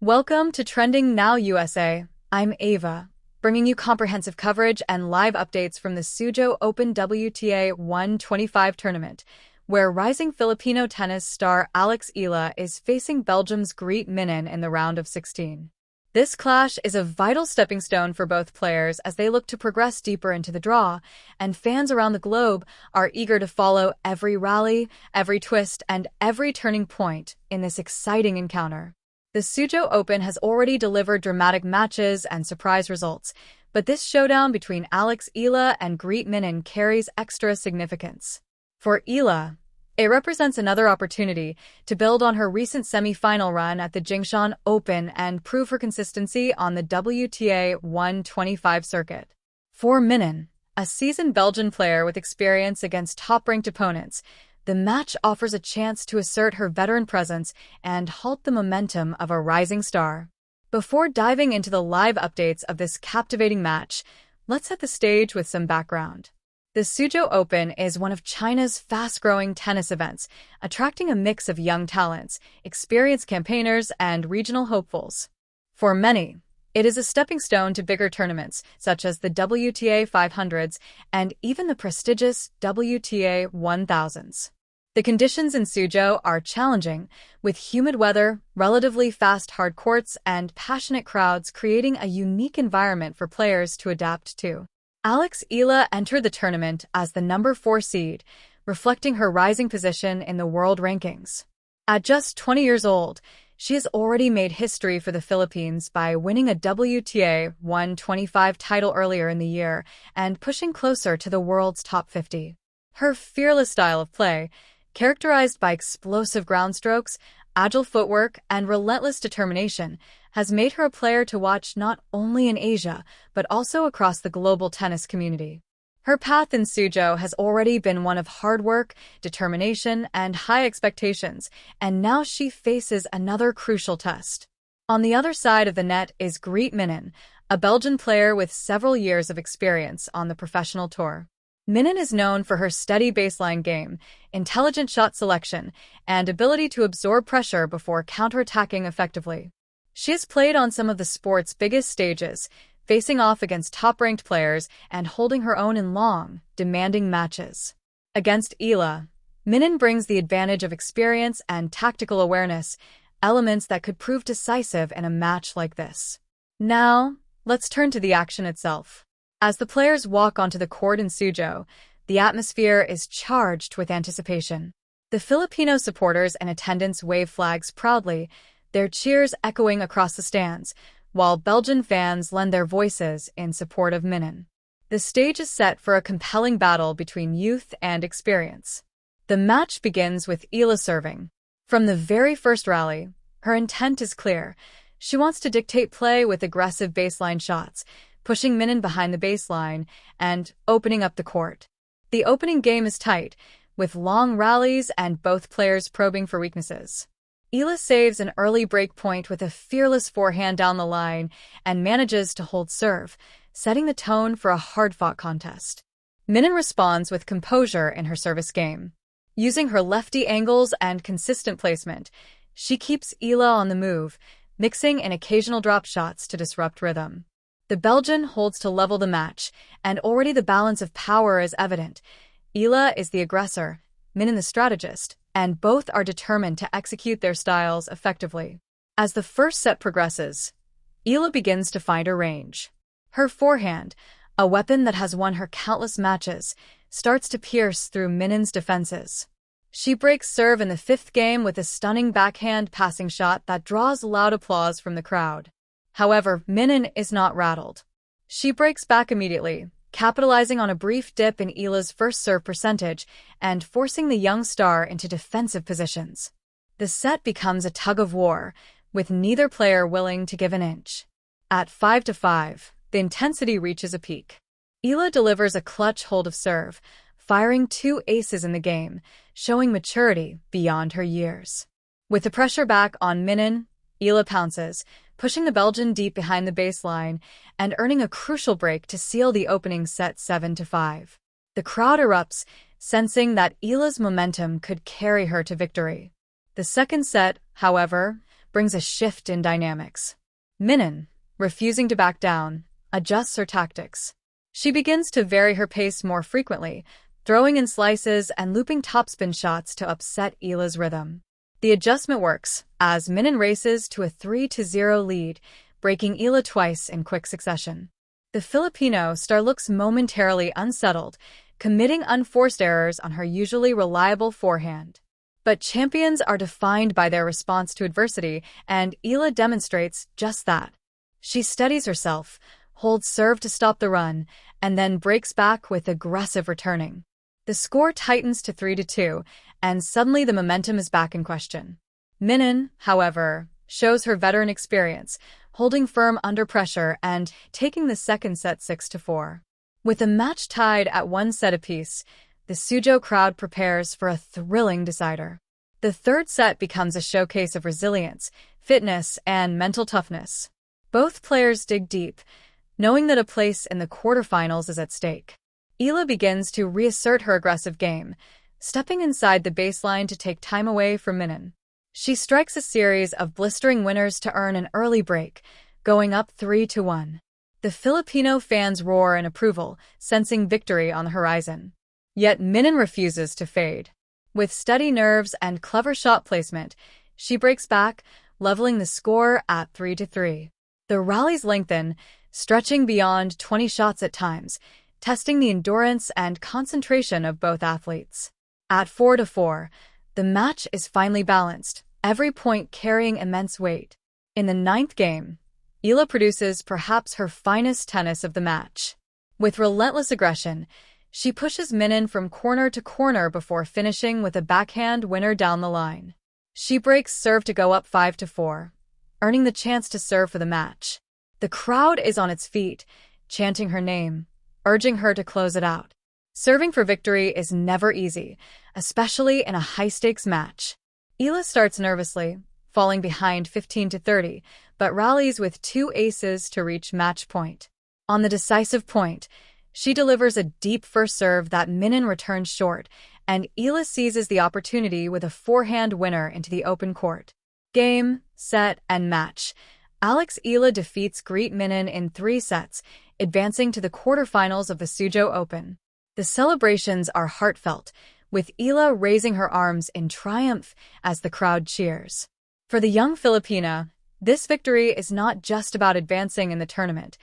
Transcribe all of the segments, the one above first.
Welcome to Trending Now USA. I'm Ava, bringing you comprehensive coverage and live updates from the Suzhou Open WTA 125 tournament, where rising Filipino tennis star Alex Eala is facing Belgium's Minnen in the round of 16. This clash is a vital stepping stone for both players as they look to progress deeper into the draw, and fans around the globe are eager to follow every rally, every twist, and every turning point in this exciting encounter. The Suzhou Open has already delivered dramatic matches and surprise results, but this showdown between Alex Eala and Minnen carries extra significance. For Eala, it represents another opportunity to build on her recent semi-final run at the Suzhou Open and prove her consistency on the WTA 125 circuit. For Minnen, a seasoned Belgian player with experience against top-ranked opponents, the match offers a chance to assert her veteran presence and halt the momentum of a rising star. Before diving into the live updates of this captivating match, let's set the stage with some background. The Suzhou Open is one of China's fast-growing tennis events, attracting a mix of young talents, experienced campaigners, and regional hopefuls. For many, it is a stepping stone to bigger tournaments, such as the WTA 500s and even the prestigious WTA 1000s. The conditions in Suzhou are challenging, with humid weather, relatively fast hard courts, and passionate crowds creating a unique environment for players to adapt to. Alex Eala entered the tournament as the number 4 seed, reflecting her rising position in the world rankings. At just 20 years old, she has already made history for the Philippines by winning a WTA 125 title earlier in the year and pushing closer to the world's top 50. Her fearless style of play, characterized by explosive ground strokes, agile footwork, and relentless determination, has made her a player to watch not only in Asia, but also across the global tennis community. Her path in Suzhou has already been one of hard work, determination, and high expectations, and now she faces another crucial test. On the other side of the net is Minnen, a Belgian player with several years of experience on the professional tour. Minnen is known for her steady baseline game, intelligent shot selection, and ability to absorb pressure before counterattacking effectively. She has played on some of the sport's biggest stages, facing off against top-ranked players and holding her own in long, demanding matches. Against Eala, Minnen brings the advantage of experience and tactical awareness, elements that could prove decisive in a match like this. Now, let's turn to the action itself. As the players walk onto the court in Suzhou, the atmosphere is charged with anticipation. The Filipino supporters and attendants wave flags proudly, their cheers echoing across the stands, while Belgian fans lend their voices in support of Minnen. The stage is set for a compelling battle between youth and experience. The match begins with Eala serving. From the very first rally, her intent is clear. She wants to dictate play with aggressive baseline shots, pushing Minnen behind the baseline and opening up the court. The opening game is tight, with long rallies and both players probing for weaknesses. Eala saves an early break point with a fearless forehand down the line and manages to hold serve, setting the tone for a hard-fought contest. Minnen responds with composure in her service game. Using her lefty angles and consistent placement, she keeps Eala on the move, mixing in occasional drop shots to disrupt rhythm. The Belgian holds to level the match, and already the balance of power is evident. Eala is the aggressor, Minnen the strategist, and both are determined to execute their styles effectively. As the first set progresses, Eala begins to find her range. Her forehand, a weapon that has won her countless matches, starts to pierce through Minnen's defenses. She breaks serve in the 5th game with a stunning backhand passing shot that draws loud applause from the crowd. However, Minnen is not rattled. She breaks back immediately, capitalizing on a brief dip in Eala's first serve percentage and forcing the young star into defensive positions. The set becomes a tug-of-war, with neither player willing to give an inch. At 5-5, the intensity reaches a peak. Eala delivers a clutch hold of serve, firing 2 aces in the game, showing maturity beyond her years. With the pressure back on Minnen, Eala pounces, pushing the Belgian deep behind the baseline and earning a crucial break to seal the opening set 7-5. The crowd erupts, sensing that Eala's momentum could carry her to victory. The second set, however, brings a shift in dynamics. Minnen, refusing to back down, adjusts her tactics. She begins to vary her pace more frequently, throwing in slices and looping topspin shots to upset Eala's rhythm. The adjustment works, as Minnen races to a 3-0 lead, breaking Eala twice in quick succession. The Filipino star looks momentarily unsettled, committing unforced errors on her usually reliable forehand. But champions are defined by their response to adversity, and Eala demonstrates just that. She steadies herself, holds serve to stop the run, and then breaks back with aggressive returning. The score tightens to 3-2, and suddenly the momentum is back in question. Minnen, however, shows her veteran experience, holding firm under pressure and taking the second set 6-4. With the match tied at 1 set apiece, the Suzhou crowd prepares for a thrilling decider. The third set becomes a showcase of resilience, fitness, and mental toughness. Both players dig deep, knowing that a place in the quarterfinals is at stake. Eala begins to reassert her aggressive game, stepping inside the baseline to take time away from Minnen. She strikes a series of blistering winners to earn an early break, going up 3-1. The Filipino fans roar in approval, sensing victory on the horizon. Yet Minnen refuses to fade. With steady nerves and clever shot placement, she breaks back, leveling the score at 3-3. The rallies lengthen, stretching beyond 20 shots at times, testing the endurance and concentration of both athletes. At 4-4, the match is finally balanced, every point carrying immense weight. In the ninth game, Eala produces perhaps her finest tennis of the match. With relentless aggression, she pushes Minnen from corner to corner before finishing with a backhand winner down the line. She breaks serve to go up 5-4, earning the chance to serve for the match. The crowd is on its feet, chanting her name, urging her to close it out. Serving for victory is never easy, especially in a high-stakes match. Eala starts nervously, falling behind 15-30, but rallies with 2 aces to reach match point. On the decisive point, she delivers a deep first serve that Minnen returns short, and Eala seizes the opportunity with a forehand winner into the open court. Game, set, and match. Alex Eala defeats Greet Minnen in 3 sets, advancing to the quarterfinals of the Suzhou Open. The celebrations are heartfelt, with Eala raising her arms in triumph as the crowd cheers. For the young Filipina, this victory is not just about advancing in the tournament.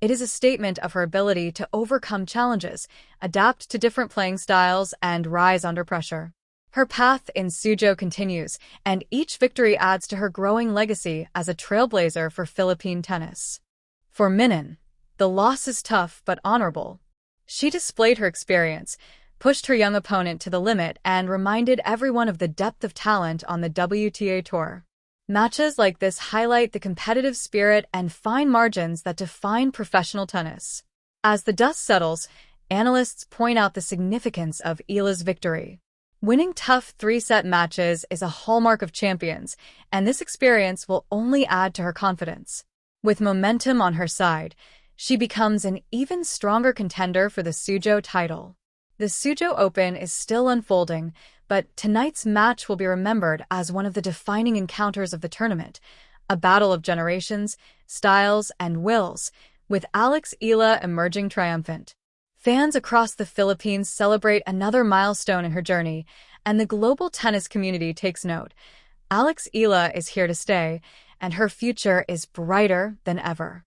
It is a statement of her ability to overcome challenges, adapt to different playing styles, and rise under pressure. Her path in Suzhou continues, and each victory adds to her growing legacy as a trailblazer for Philippine tennis. For Minnen, the loss is tough but honorable. She displayed her experience, pushed her young opponent to the limit, and reminded everyone of the depth of talent on the WTA Tour. Matches like this highlight the competitive spirit and fine margins that define professional tennis. As the dust settles, analysts point out the significance of Eala's victory. Winning tough 3-set matches is a hallmark of champions, and this experience will only add to her confidence. With momentum on her side, she becomes an even stronger contender for the Suzhou title. The Suzhou Open is still unfolding, but tonight's match will be remembered as one of the defining encounters of the tournament, a battle of generations, styles, and wills, with Alex Eala emerging triumphant. Fans across the Philippines celebrate another milestone in her journey, and the global tennis community takes note. Alex Eala is here to stay, and her future is brighter than ever.